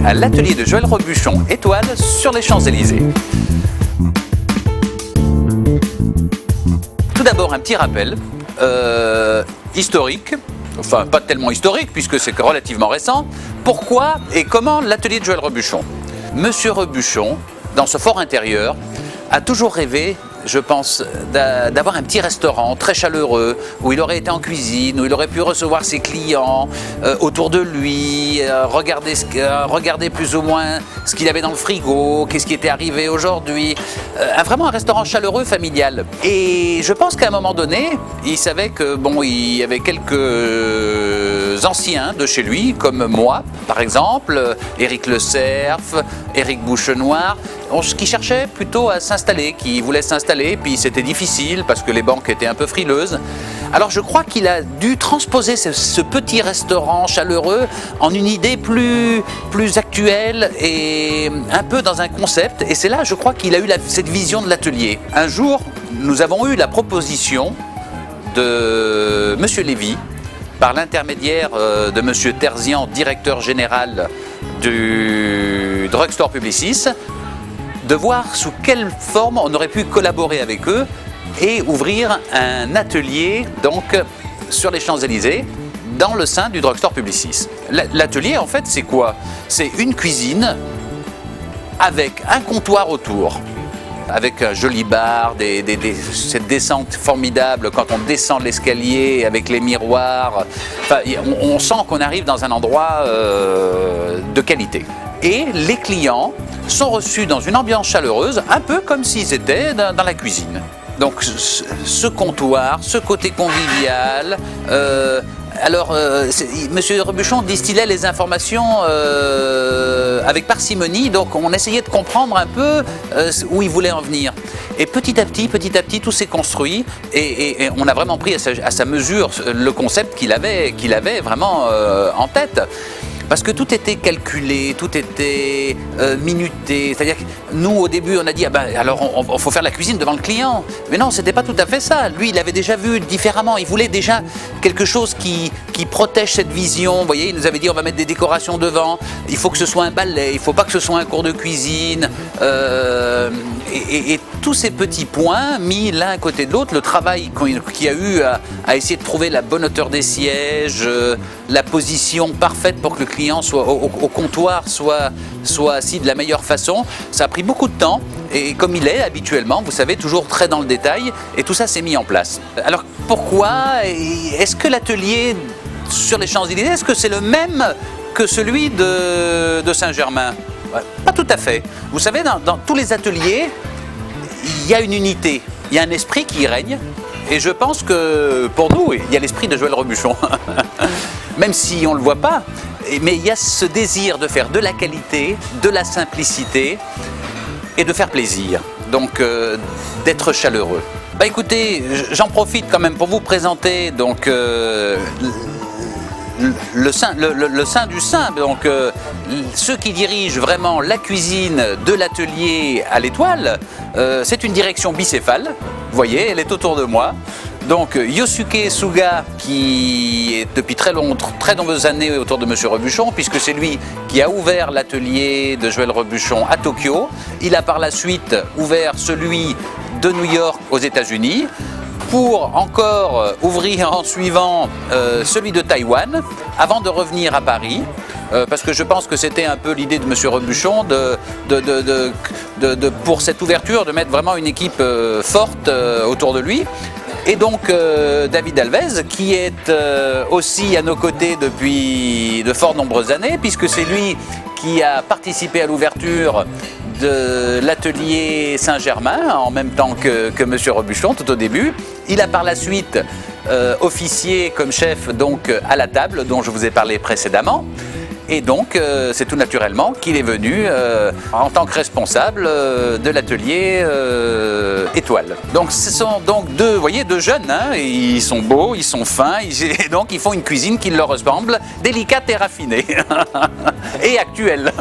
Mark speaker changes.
Speaker 1: bienvenue à l'atelier de Joël Robuchon, Étoile, sur les Champs-Élysées. Tout d'abord, un petit rappel historique, enfin pas tellement historique puisque c'est relativement récent. Pourquoi et comment l'atelier de Joël Robuchon? Monsieur Robuchon, dans ce fort intérieur, a toujours rêvé, je pense, d'avoir un petit restaurant très chaleureux où il aurait été en cuisine, où il aurait pu recevoir ses clients autour de lui, regarder plus ou moins ce qu'il avait dans le frigo, qu'est-ce qui était arrivé aujourd'hui. Vraiment un restaurant chaleureux, familial. Et je pense qu'à un moment donné, il savait que bon, il y avait quelques anciens de chez lui, comme moi, par exemple, Éric Le Cerf, Éric Bouchenoir, qui cherchaient plutôt à s'installer, qui voulaient s'installer, puis c'était difficile parce que les banques étaient un peu frileuses. Alors je crois qu'il a dû transposer ce petit restaurant chaleureux en une idée plus actuelle et un peu dans un concept. Et c'est là, je crois, qu'il a eu cette vision de l'atelier. Un jour, nous avons eu la proposition de Monsieur Lévy, par l'intermédiaire de Monsieur Terzian, directeur général du Drugstore Publicis, de voir sous quelle forme on aurait pu collaborer avec eux et ouvrir un atelier donc sur les Champs-Élysées dans le sein du Drugstore Publicis. L'atelier, en fait, c'est quoi? C'est une cuisine avec un comptoir autour, avec un joli bar, cette descente formidable quand on descend l'escalier avec les miroirs. Enfin, on sent qu'on arrive dans un endroit de qualité. Et les clients sont reçus dans une ambiance chaleureuse, un peu comme s'ils étaient dans la cuisine. Donc ce comptoir, ce côté convivial. Monsieur Robuchon distillait les informations avec parcimonie, donc on essayait de comprendre un peu où il voulait en venir. Et petit à petit, tout s'est construit et on a vraiment pris à sa mesure le concept qu'il avait vraiment en tête. Parce que tout était calculé, tout était minuté. C'est-à-dire que nous, au début, on a dit, alors il faut faire la cuisine devant le client. Mais non, c'était pas tout à fait ça. Lui, il avait déjà vu différemment. Il voulait déjà quelque chose qui protège cette vision. Vous voyez, il nous avait dit, on va mettre des décorations devant. Il faut que ce soit un ballet. Il faut pas que ce soit un cours de cuisine. Et tous ces petits points mis l'un à côté de l'autre, le travail qu'il y a eu à essayer de trouver la bonne hauteur des sièges, la position parfaite pour que le client soit au comptoir soit assis de la meilleure façon, ça a pris beaucoup de temps et comme il est habituellement, vous savez, toujours très dans le détail, et tout ça s'est mis en place. Alors pourquoi? Est-ce que l'atelier sur les Champs-Élysées, est-ce que c'est le même que celui de Saint-Germain? Pas tout à fait. Vous savez, dans tous les ateliers, il y a une unité, il y a un esprit qui règne, et je pense que pour nous, il y a l'esprit de Joël Robuchon, même si on ne le voit pas, mais il y a ce désir de faire de la qualité, de la simplicité et de faire plaisir, donc d'être chaleureux. Écoutez, j'en profite quand même pour vous présenter donc le sein du sein, donc ceux qui dirigent vraiment la cuisine de l'atelier à l'Étoile, c'est une direction bicéphale, vous voyez, elle est autour de moi. Donc Yosuke Suga, qui est depuis très nombreuses années autour de Monsieur Robuchon, puisque c'est lui qui a ouvert l'atelier de Joël Robuchon à Tokyo. Il a par la suite ouvert celui de New York aux États-Unis, pour encore ouvrir en suivant celui de Taïwan, avant de revenir à Paris, parce que je pense que c'était un peu l'idée de Monsieur Robuchon pour cette ouverture, de mettre vraiment une équipe forte autour de lui. Et donc David Alves, qui est aussi à nos côtés depuis de fort nombreuses années, puisque c'est lui qui a participé à l'ouverture de l'atelier Saint-Germain en même temps que Monsieur Robuchon tout au début. Il a par la suite officié comme chef donc à la table dont je vous ai parlé précédemment. Et donc, c'est tout naturellement qu'il est venu en tant que responsable de l'atelier Étoile. Donc, ce sont donc deux jeunes, hein, ils sont beaux, ils sont fins, et donc ils font une cuisine qui leur ressemble, délicate et raffinée, et actuelle.